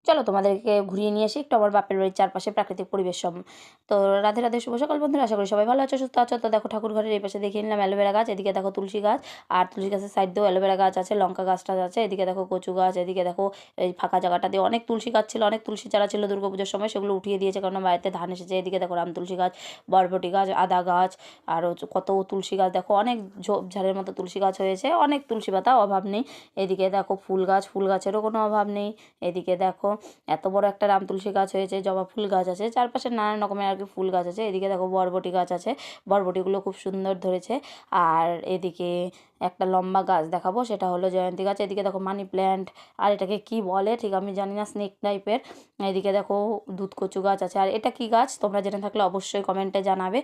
চলো তোমাদেরকে ঘুরিয়ে নিয়ে আসি একটু আমার বাপের বাড়ির চারপাশে প্রাকৃতিক পরিবেশ সব। তো রাধে রাধে, শুভ সকাল বন্ধুরা, আশা করি সবাই ভালো আছো, সুস্থ আছো। তো দেখো ঠাকুর ঘরের এই পাশে দেখিয়ে নিলাম অ্যালোভেরা গাছ, এদিকে দেখো তুলসী গাছ, আর তুলসী গাছের সাইড দিয়েও অ্যালোভেরা গাছ আছে, লঙ্কা গাছটা আছে, এদিকে দেখো কচু গাছ, এদিকে দেখো এই ফাঁকা জায়গাটা দিয়ে অনেক তুলসী গাছ ছিল, অনেক তুলসী চারা ছিল দুর্গাপুজোর সময়, সেগুলো উঠিয়ে দিয়েছে কারণ বাড়িতে ধান এসেছে। এদিকে দেখো রাম তুলসী গাছ, বরবটি গাছ, আদা গাছ, আরও কত তুলসী গাছ, দেখো অনেক ঝোপঝাড়ের মতো তুলসী গাছ হয়েছে, অনেক তুলসী পাতা, অভাব নেই। এদিকে দেখো ফুল গাছ, ফুল গাছেরও কোনো অভাব নেই। এদিকে দেখো এত বড় একটা রাম তুলসী গাছ হয়েছে, জবা ফুল গাছ আছে, চারপাশে নানান রকমের আর কি ফুল গাছ আছে। এদিকে দেখো বরবটি গাছ আছে, বরবটিগুলো খুব সুন্দর ধরেছে। আর এদিকে একটা লম্বা গাছ দেখাবো, সেটা হলো জয়ন্তী গাছ। এদিকে দেখো মানি প্ল্যান্ট, আর এটাকে কি বলে ঠিক আমি জানি না, স্নেক টাইপের। এদিকে দেখো দুধ কচু গাছ আছে। আর এটা কি গাছ তোমরা জেনে থাকলে অবশ্যই কমেন্টে জানাবে,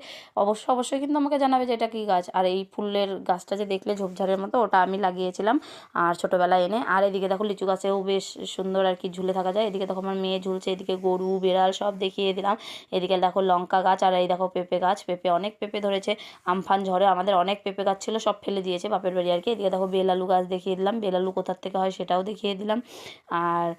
অবশ্যই কিন্তু আমাকে জানাবে যে এটা কী গাছ। আর এই ফুলের গাছটা যে দেখলে ঝোপঝাড়ের মতো, ওটা আমি লাগিয়েছিলাম আর ছোটোবেলায় এনে। আর এদিকে দেখো লিচু গাছেও বেশ সুন্দর আর কি ঝুলে থাকা যায়। এদিকে দেখো আমার মেয়ে ঝুলছে, এদিকে গরু বেড়াল সব দেখিয়ে দিলাম। এদিকে দেখো লঙ্কা গাছ, আর এই দেখো পেঁপে গাছ, পেঁপে অনেক পেঁপে ধরেছে। আমফান ঝড়ে আমাদের অনেক পেঁপে গাছ ছিল, সব ফেলে দিয়েছে বাপের বাড়ি আর কি। এদিকে দেখো বেলালু গাছ দেখিয়ে দিলাম, বেলালু কোথার থেকে হয় সেটাও দেখিয়ে দিলাম। আর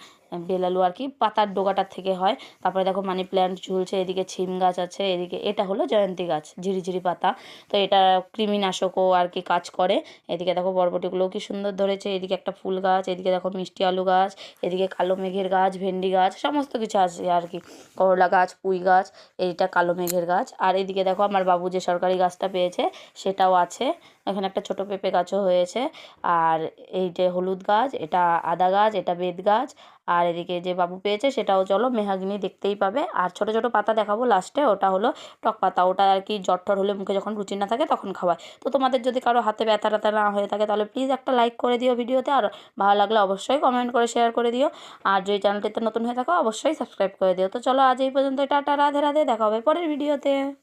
বেলালু আর কি পাতার ডোগাটার থেকে হয়। তারপরে দেখো মানি প্ল্যান্ট ঝুলছে, এদিকে ছিম গাছ আছে, এদিকে এটা হলো জয়ন্তী গাছ, ঝিরিঝিরি পাতা, তো এটা কৃমিনাশকও আর কি কাজ করে। এদিকে দেখো বরবটিগুলোও কি সুন্দর ধরেছে। এদিকে একটা ফুল গাছ, এদিকে দেখো মিষ্টি আলু গাছ, এদিকে কালো মেঘের গাছ, ভেন্ডি গাছ, সমস্ত কিছু আছে আর কি, করলা গাছ, পুঁই গাছ, এইটা কালো মেঘের গাছ। আর এদিকে দেখো আমার বাবু যে সরকারি গাছটা পেয়েছে সেটাও আছে, এখানে একটা ছোটো পেঁপে গাছও হয়েছে। আর এই যে হলুদ গাছ, এটা আদা গাছ, এটা বেত গাছ। আর এদিকে যে বাবু পেয়েছে সেটাও চলো মেহাগিনি দেখতেই পাবে। আর ছোটো ছোটো পাতা দেখাবো লাস্টে, ওটা হলো টক পাতা, ওটা আর কি জ্বর টর হলে মুখে যখন রুচি না থাকে তখন খাওয়ায়। তো তোমাদের যদি কারো হাতে ব্যথা ট্যাথা না হয়ে থাকে তাহলে প্লিজ একটা লাইক করে দিও ভিডিওতে, আর ভালো লাগলে অবশ্যই কমেন্ট করে শেয়ার করে দিও। আর যদি চ্যানেলটিতে নতুন হয়ে থাকো অবশ্যই সাবস্ক্রাইব করে দিও। তো চলো আজ এই পর্যন্ত, টাটা, রাধে রাধে, দেখা হবে পরের ভিডিওতে।